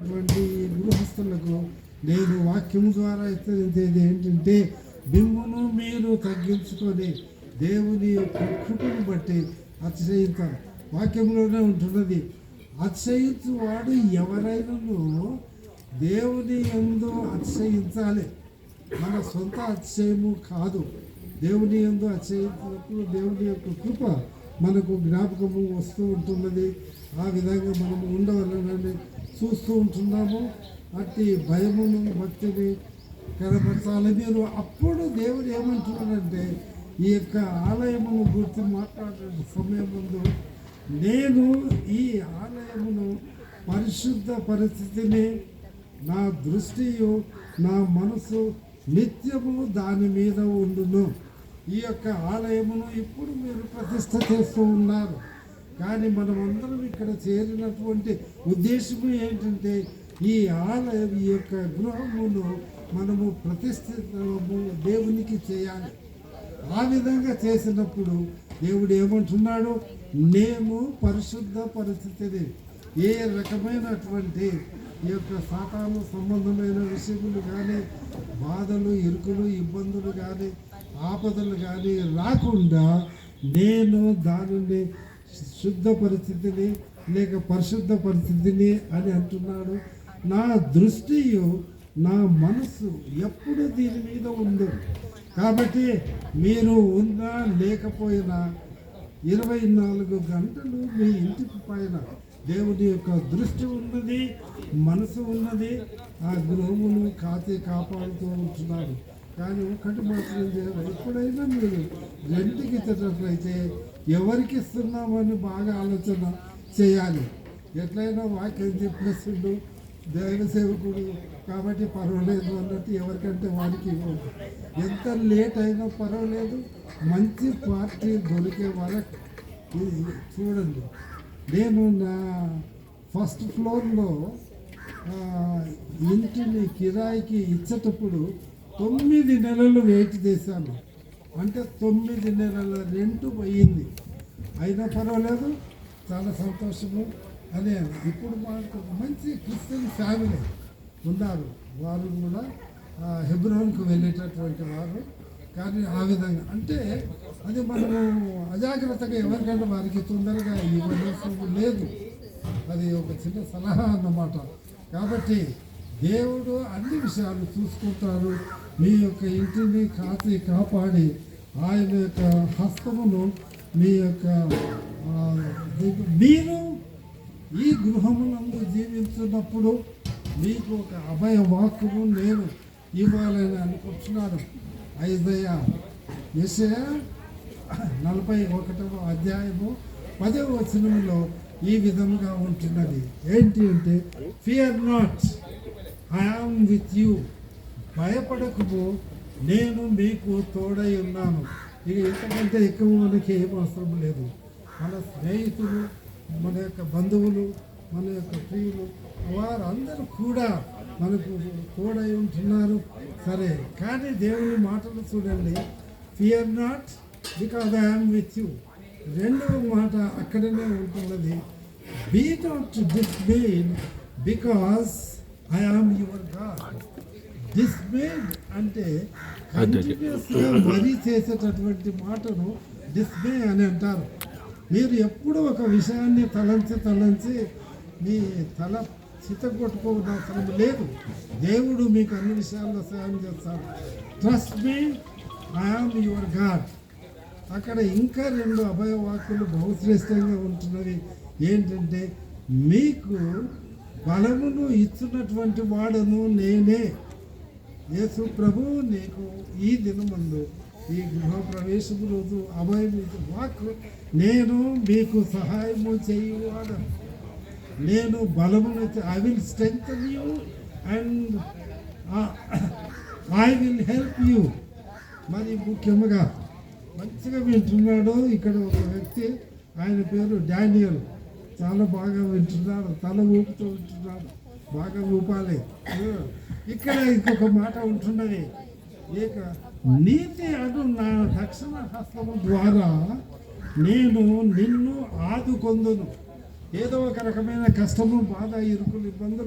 గృహస్థులకు నేను వాక్యము ద్వారా హెచ్చరించేది ఏంటంటే, మిమ్మును మీరు తగ్గించుకొని దేవుని యొక్క కృపను బట్టి అతిశయించాలి. వాక్యంలోనే ఉంటున్నది, అతిశయించువాడు ఎవరైనాను దేవుని యందు అతిశయించాలి. మన సొంత అతిశయము కాదు. దేవుని యందు అతిశయించినప్పుడు దేవుని యొక్క కృప మనకు జ్ఞాపకము వస్తూ ఉంటున్నది. ఆ విధంగా మనము ఉండవాలని చూస్తూ ఉంటున్నాము. అట్టి భయమును భక్తిని కనపరచాలి మీరు. అప్పుడు దేవుడు ఏమంటున్నాడంటే, ఈ యొక్క ఆలయమును గురించి మాట్లాడే సమయం ముందు, నేను ఈ ఆలయమును పరిశుద్ధ పరిస్థితిని నా దృష్టియు నా మనసు నిత్యము దాని మీద ఉండును. ఈ యొక్క ఆలయమును ఇప్పుడు మీరు ప్రతిష్ట చేస్తూ ఉన్నారు. కానీ మనమందరం ఇక్కడ చేరినటువంటి ఉద్దేశము ఏంటంటే, ఈ ఆలయం ఈ యొక్క గృహమును మనము ప్రతిష్ఠితము దేవునికి చేయాలి. ఆ విధంగా చేసినప్పుడు దేవుడు ఏమంటున్నాడు, నేను పరిశుద్ధ పరిస్థితిని ఏ రకమైనటువంటి ఈ యొక్క సాతాను సంబంధమైన విషయములు కానీ, బాధలు ఇరుకులు ఇబ్బందులు కానీ, ఆపదలు కానీ రాకుండా నేను దానిని శుద్ధ పరిస్థితిని లేక పరిశుద్ధ పరిస్థితిని అని అంటున్నాడు. నా దృష్టియు నా మనసు ఎప్పుడు దీని మీద ఉంది. కాబట్టి మీరు ఉన్నా లేకపోయినా 24 గంటలు మీ ఇంటికి పైన దేవుడి యొక్క దృష్టి ఉన్నది, మనసు ఉన్నది. ఆ గృహమును కాపాడుతూ ఉంటున్నాడు. కానీ ఒకటి మాత్రం చేయాలి, ఎప్పుడైనా మీరు రెంట్కి ఇచ్చేటట్లయితే ఎవరికి ఇస్తున్నామని బాగా ఆలోచన చేయాలి. ఎట్లయినా వాక్యం చెప్పేస్తుండు దైవ సేవకుడు కాబట్టి పర్వాలేదు అన్నట్టు ఎవరికంటే వారికి ఇవ్వదు. ఎంత లేట్ అయినా పర్వాలేదు, మంచి పార్టీ దొరికే వరకు చూడండి. నేను నా ఫస్ట్ ఫ్లోర్లో ఇంటిని కిరాయికి ఇచ్చేటప్పుడు 9 నెలలు వెయిట్ చేశాను. అంటే 9 నెలల రెంట్ పోయింది. అయినా పర్వాలేదు, చాలా సంతోషము అనే. ఇప్పుడు మాకు మంచి క్రిస్టియన్ ఫ్యామిలీ ఉన్నారు. వారు కూడా హెబ్రోన్కు వెళ్ళేటటువంటి వారు. కానీ ఆ విధంగా అంటే అది మనము అజాగ్రత్తగా ఎవరికంటే వారికి తొందరగా ఇవ్వడం లేదు. అది ఒక చిన్న సలహా అన్నమాట. కాబట్టి దేవుడు అన్ని విషయాలు చూసుకుంటారు. మీ యొక్క ఇంటిని కాపాడి ఆయన యొక్క హస్తమును మీ యొక్క మీరు ఈ గృహమునందు జీవించున్నప్పుడు మీకు ఒక అభయ వాక్కును నేను ఇవ్వాలని అనుకుంటున్నాను. యెషయా 41వ అధ్యాయము 10వ వచనంలో ఈ విధంగా ఉంటున్నది. ఏంటి అంటే, fear not, I am with you. భయపడకు, నేను మీకు తోడై ఉన్నాను. ఇక ఇంతకంటే ఎక్కువ మనకి ఏం అవసరం లేదు. మన స్నేహితులు, మన యొక్క బంధువులు, మన యొక్క ప్రియులు, వారందరూ కూడా మనకు తోడై ఉంటున్నారు. సరే, కానీ దేవుని మాటలు చూడండి, fear not because I am with you. రెండవ మాట అక్కడనే ఉంటున్నది, be not dismayed because I am your God. Dismayed అంటే కంటిన్యూస్గా వరి చేసేటటువంటి మాటను డిస్మే అని అంటారు. మీరు ఎప్పుడు ఒక విషయాన్ని తలంచి మీ తల చిత్తగొట్టుకోవడం అవసరం లేదు. దేవుడు మీకు అన్ని విషయాల్లో సహాయం చేస్తాడు. Trust me, I am your God. అక్కడ ఇంకా 2 అభయవాక్కులు బహుశ్రేష్టంగా ఉంటున్నవి. ఏంటంటే, మీకు బలమును ఇచ్చినటువంటి వాడను నేనే. యేసు ప్రభువు నీకు ఈ దినమందు ఈ గృహ ప్రవేశము రోజు అభయం వాక్కు, నేను మీకు సహాయము చేయువాడు, నేను బలమును, I will strengthen you and I will help you. మరి ముఖ్యంగా మంచిగా వింటున్నాడు ఇక్కడ ఒక వ్యక్తి, ఆయన పేరు డానియల్. చాలా బాగా వింటున్నాడు, తల ఊపుతూ వింటున్నాడు. బాగా ఊపాలి. ఇక్కడ ఇంకొక మాట ఉంటున్నది, ఇక నీతి అను నా దక్షిణ హస్తము ద్వారా నేను నిన్ను ఆదుకొందును. ఏదో ఒక రకమైన కష్టము, బాధ, ఇరుకులు, ఇబ్బందులు